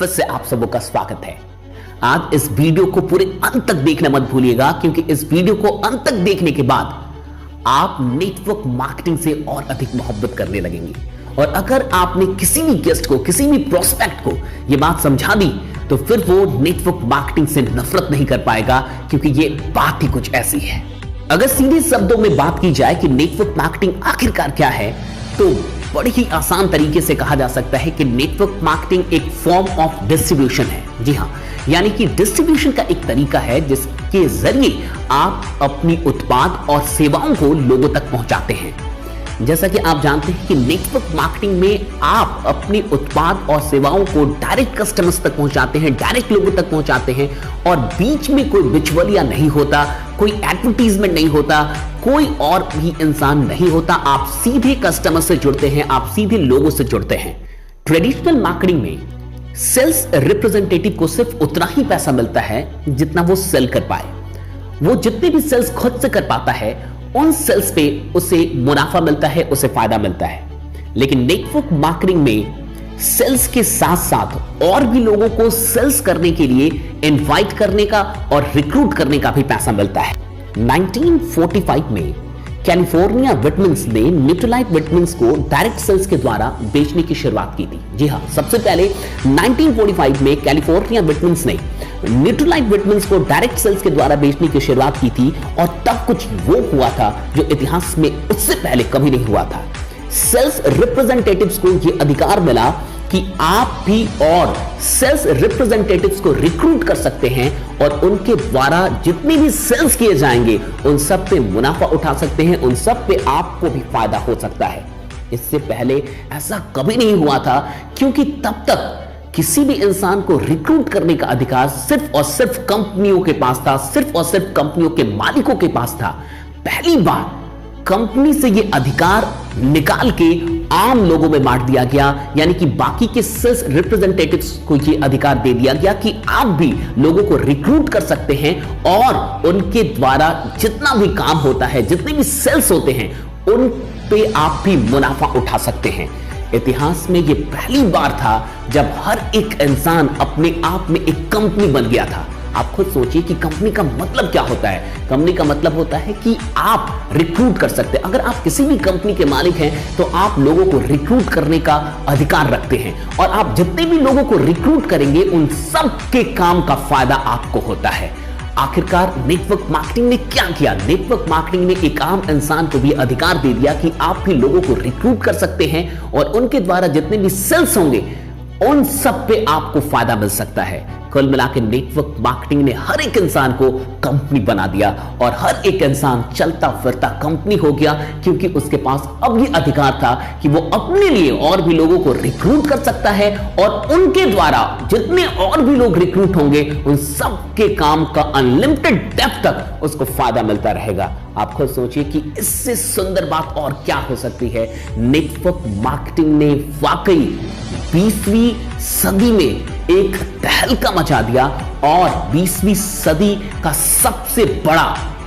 फिर से आप सबों का स्वागत है। आज इस वीडियो को पूरे अंत तक देखना मत भूलिएगा, क्योंकि इस वीडियो को अंत तक देखने के बाद आप नेटवर्क मार्केटिंग से और अधिक मोहब्बत करने लगेंगे। और अगर आपने किसी भी गेस्ट को, किसी भी प्रोस्पेक्ट को यह बात समझा दी, तो फिर वो नेटवर्क मार्केटिंग से नफरत नहीं कर पाएगा, क्योंकि ये बात ही कुछ ऐसी है। अगर सीधे शब्दों में बात की जाए कि नेटवर्क मार्केटिंग आखिरकार क्या है, तो बड़ी ही आसान तरीके से कहा जा सकता है कि नेटवर्क मार्केटिंग एक फॉर्म ऑफ डिस्ट्रीब्यूशन है। जी हां, यानी कि डिस्ट्रीब्यूशन का एक तरीका है जिसके जरिए आप अपनी उत्पाद और सेवाओं को लोगों तक पहुंचाते हैं। जैसा कि आप जानते हैं कि नेटवर्क मार्केटिंग में आप अपनी उत्पाद और सेवाओं को डायरेक्ट कस्टमर्स तक पहुंचाते हैं, डायरेक्ट लोगों तक पहुंचाते हैं, और बीच में कोई बिचौलिया नहीं होता, कोई एडवर्टीजमेंट नहीं होता, कोई और भी इंसान नहीं होता। आप सीधे कस्टमर से जुड़ते हैं, आप सीधे लोगों से जुड़ते हैं। ट्रेडिशनल मार्केटिंग में सेल्स रिप्रेजेंटेटिव को सिर्फ उतना ही पैसा मिलता है जितना वो सेल कर पाए। वो जितने भी सेल्स खुद से कर पाता है, उन सेल्स पे उसे मुनाफा मिलता है, उसे फायदा मिलता है। लेकिन नेटवर्क मार्केटिंग में सेल्स के साथ साथ और भी लोगों को सेल्स करने के लिए इनवाइट करने का और रिक्रूट करने का भी पैसा मिलता है। 1945 में कैलिफोर्निया विटमिन्स ने न्यूट्रलाइट विटमिन्स को डायरेक्ट सेल्स के द्वारा बेचने की शुरुआत की थी। जी हां, सबसे पहले 1945 में कैलिफोर्निया विटमिन्स ने न्यूट्रलाइट विटमिन्स को डायरेक्ट सेल्स के द्वारा बेचने की शुरुआत की थी, और तब कुछ वो हुआ था जो इतिहास में उससे पहले कभी नहीं हुआ था। सेल्स रिप्रेजेंटेटिव्स को यह अधिकार मिला कि आप भी और सेल्स रिप्रेजेंटेटिव्स को रिक्रूट कर सकते हैं, और उनके द्वारा जितने भी सेल्स किए जाएंगे उन सब पे मुनाफा उठा सकते हैं, उन सब पे आपको भी फायदा हो सकता है। इससे पहले ऐसा कभी नहीं हुआ था, क्योंकि तब तक किसी भी इंसान को रिक्रूट करने का अधिकार सिर्फ और सिर्फ कंपनियों के पास था, सिर्फ और सिर्फ कंपनियों के मालिकों के पास था। पहली बार कंपनी से यह अधिकार निकाल के आम लोगों में बांट दिया गया, यानी कि बाकी के सेल्स रिप्रेजेंटेटिव्स को यह अधिकार दे दिया गया कि आप भी लोगों को रिक्रूट कर सकते हैं, और उनके द्वारा जितना भी काम होता है, जितने भी सेल्स होते हैं, उन पे आप भी मुनाफा उठा सकते हैं। इतिहास में यह पहली बार था जब हर एक इंसान अपने आप में एक कंपनी बन गया था। आप खुद सोचिए कि कंपनी का मतलब क्या होता है। कंपनी का मतलब होता है कि आप रिक्रूट कर सकते हैं। अगर आप किसी भी कंपनी के मालिक हैं, तो आप लोगों को रिक्रूट करने का अधिकार रखते हैं, और आप जितने भी लोगों को रिक्रूट करेंगे उन सब के काम का फायदा आपको होता है। आखिरकार नेटवर्क मार्केटिंग ने क्या किया? नेटवर्क मार्केटिंग ने एक आम इंसान को भी अधिकार दे दिया कि आप भी लोगों को रिक्रूट कर सकते हैं, और उनके द्वारा जितने भी सेल्स होंगे उन सब पे आपको फायदा मिल सकता है। कुल मिलाकर नेटवर्क मार्केटिंग ने हर एक इंसान को कंपनी बना दिया, और हर एक इंसान चलता फिरता कंपनी हो गया, क्योंकि उसके पास अब ये अधिकार था कि वो अपने लिए और भी लोगों को रिक्रूट कर सकता है, और उनके द्वारा जितने और भी लोग रिक्रूट होंगे उन सब के काम का अनलिमिटेड डेप्थ तक उसको फायदा मिलता रहेगा। आप खुद सोचिए कि इससे सुंदर बात और क्या हो सकती है। नेटवर्क मार्केटिंग ने वाकई 20वीं सदी में एक तहलका मचा दिया, और 20वीं सदी का सबसे बड़ा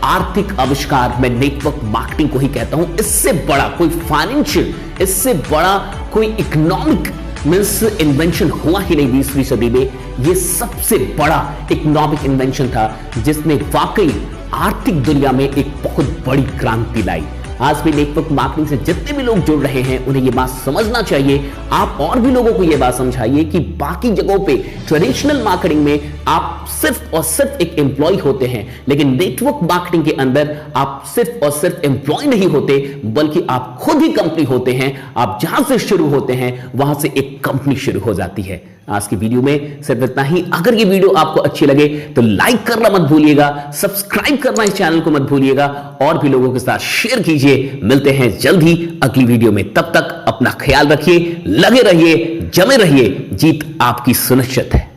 आर्थिक आविष्कार मैं नेटवर्क मार्केटिंग को ही कहता हूं। इससे बड़ा कोई फाइनेंशियल, इससे बड़ा कोई इकोनॉमिक इन्वेंशन हुआ ही नहीं 20वीं सदी में। यह सबसे बड़ा इकोनॉमिक इन्वेंशन था जिसने वाकई आर्थिक दुनिया में एक बहुत बड़ी क्रांति लाई। आज भी नेटवर्क मार्केटिंग से जितने भी लोग जुड़ रहे हैं उन्हें यह बात समझना चाहिए। आप और भी लोगों को यह बात समझाइए कि बाकी जगहों पे ट्रेडिशनल मार्केटिंग में आप सिर्फ और सिर्फ एक एम्प्लॉय होते हैं, लेकिन नेटवर्क मार्केटिंग के अंदर आप सिर्फ और सिर्फ एम्प्लॉय नहीं होते, बल्कि आप खुद ही कंपनी होते हैं। आप जहां से शुरू होते हैं वहां से एक कंपनी शुरू हो जाती है। आज की वीडियो में सिर्फ इतना ही। अगर ये वीडियो आपको अच्छी लगे तो लाइक करना मत भूलिएगा, सब्सक्राइब करना इस चैनल को मत भूलिएगा, और भी लोगों के साथ शेयर कीजिए। मिलते हैं जल्द ही अगली वीडियो में। तब तक अपना ख्याल रखिए, लगे रहिए, जमे रहिए। जीत आपकी सुनिश्चित है।